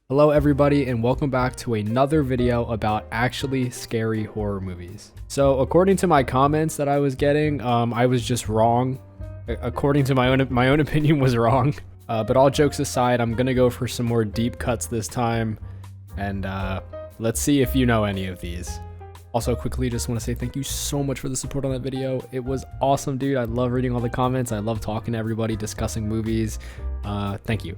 Hello everybody and welcome back to another video about actually scary horror movies. So according to my comments that I was getting, I was just wrong. According to my own opinion was wrong. But all jokes aside, I'm gonna go for some more deep cuts this time. And let's see if you know any of these. Also quickly, just want to say thank you so much for the support on that video. It was awesome, dude. I love reading all the comments. I love talking to everybody, discussing movies. Thank you.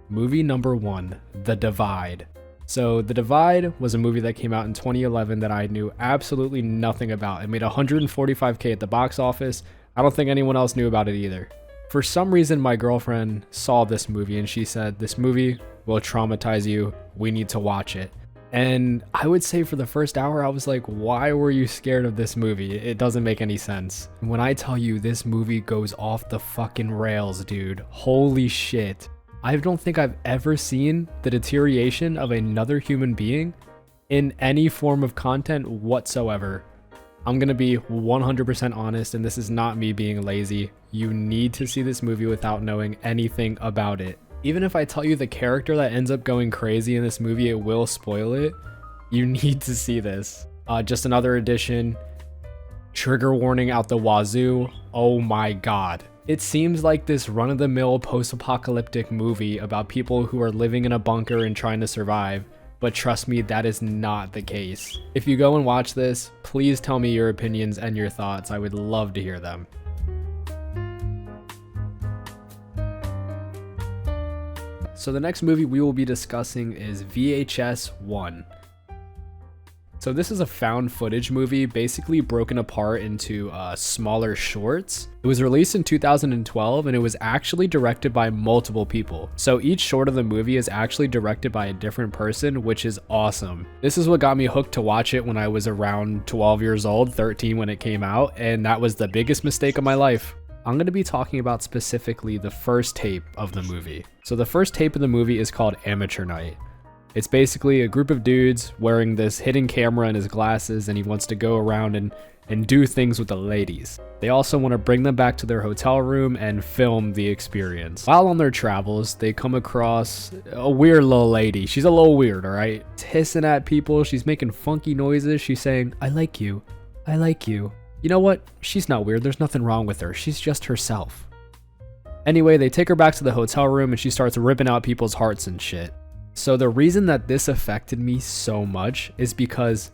Movie number 1, The Divide. So The Divide was a movie that came out in 2011 that I knew absolutely nothing about. It made $145K at the box office. I don't think anyone else knew about it either. For some reason, my girlfriend saw this movie and she said, "This movie will traumatize you. We need to watch it." And I would say for the first hour, I was like, why were you scared of this movie? It doesn't make any sense. When I tell you this movie goes off the fucking rails, dude, holy shit. I don't think I've ever seen the deterioration of another human being in any form of content whatsoever. I'm gonna be 100% honest, and this is not me being lazy. You need to see this movie without knowing anything about it. Even if I tell you the character that ends up going crazy in this movie, it will spoil it. You need to see this. Just another addition. Trigger warning out the wazoo. Oh my god. It seems like this run-of-the-mill post-apocalyptic movie about people who are living in a bunker and trying to survive, but trust me, that is not the case. If you go and watch this, please tell me your opinions and your thoughts. I would love to hear them. So the next movie we will be discussing is VHS 1. So this is a found footage movie, basically broken apart into smaller shorts. It was released in 2012 and it was actually directed by multiple people. So each short of the movie is actually directed by a different person, which is awesome. This is what got me hooked to watch it when I was around 12 years old, 13 when it came out, and that was the biggest mistake of my life. I'm going to be talking about specifically the first tape of the movie. So the first tape of the movie is called Amateur Night. It's basically a group of dudes wearing this hidden camera in his glasses, and he wants to go around and do things with the ladies. They also want to bring them back to their hotel room and film the experience. While on their travels, they come across a weird little lady. She's a little weird, alright? Hissing at people, she's making funky noises, she's saying, "I like you, I like you." You know what? She's not weird, there's nothing wrong with her, she's just herself. Anyway, they take her back to the hotel room and she starts ripping out people's hearts and shit. So the reason that this affected me so much is because,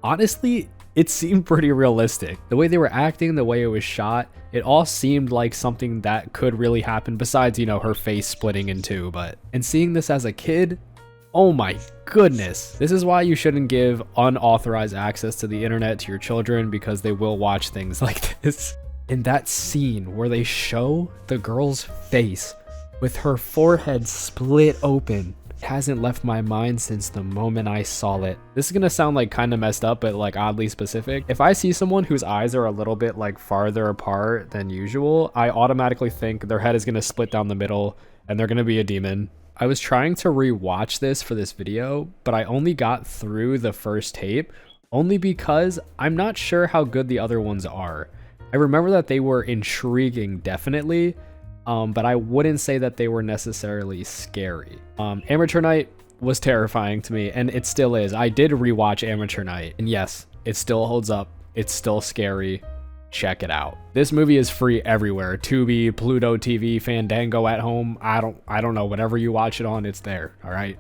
honestly, it seemed pretty realistic. The way they were acting, the way it was shot, it all seemed like something that could really happen besides, you know, her face splitting in two. And seeing this as a kid, oh my goodness. This is why you shouldn't give unauthorized access to the internet to your children, because they will watch things like this. In that scene where they show the girl's face with her forehead split open, hasn't left my mind since the moment I saw it. This is gonna sound like kind of messed up, but like oddly specific. If I see someone whose eyes are a little bit like farther apart than usual, I automatically think their head is gonna split down the middle and they're gonna be a demon. I was trying to rewatch this for this video, but I only got through the first tape only because I'm not sure how good the other ones are. I remember that they were intriguing, definitely, but I wouldn't say that they were necessarily scary. Amateur Night was terrifying to me, and it still is. I did rewatch Amateur Night, and yes, it still holds up. It's still scary. Check it out. This movie is free everywhere. Tubi, Pluto TV, Fandango at home. I don't know. Whatever you watch it on, it's there. All right.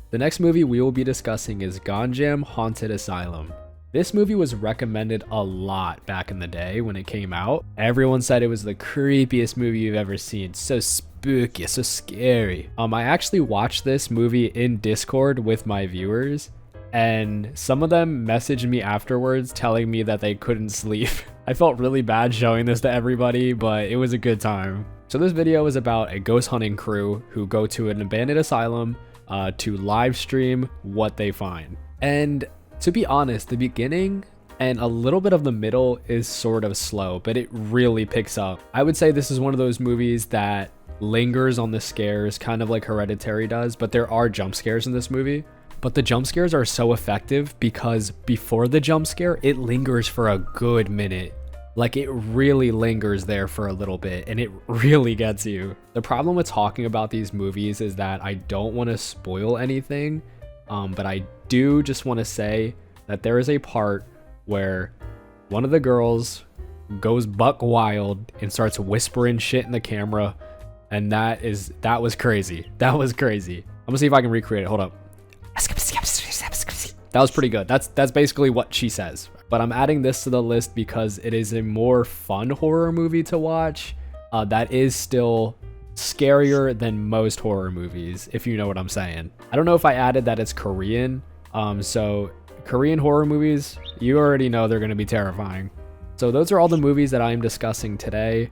The next movie we will be discussing is Ganjam Haunted Asylum. This movie was recommended a lot back in the day when it came out. Everyone said it was the creepiest movie you've ever seen. So spooky, so scary. I actually watched this movie in Discord with my viewers, and some of them messaged me afterwards telling me that they couldn't sleep. I felt really bad showing this to everybody, but it was a good time. So this video is about a ghost hunting crew who go to an abandoned asylum to live stream what they find. And to be honest, the beginning and a little bit of the middle is sort of slow, but it really picks up. I would say this is one of those movies that lingers on the scares, kind of like Hereditary does, but there are jump scares in this movie. But the jump scares are so effective because before the jump scare, it lingers for a good minute. Like, it really lingers there for a little bit, and it really gets you. The problem with talking about these movies is that I don't want to spoil anything, but I do just want to say that there is a part where one of the girls goes buck wild and starts whispering shit in the camera, and that was crazy. That was crazy. I'm gonna see if I can recreate it. Hold up. That was pretty good. That's basically what she says. But I'm adding this to the list because it is a more fun horror movie to watch that is still scarier than most horror movies, if you know what I'm saying. I don't know if I added that it's Korean. So Korean horror movies, you already know they're going to be terrifying. So those are all the movies that I'm discussing today.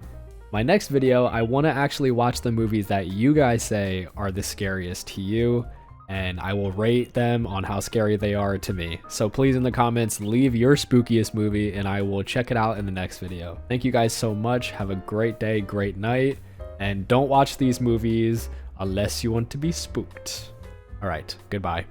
My next video, I want to actually watch the movies that you guys say are the scariest to you, and I will rate them on how scary they are to me. So please in the comments, leave your spookiest movie and I will check it out in the next video. Thank you guys so much. Have a great day, great night, and don't watch these movies unless you want to be spooked. All right, goodbye.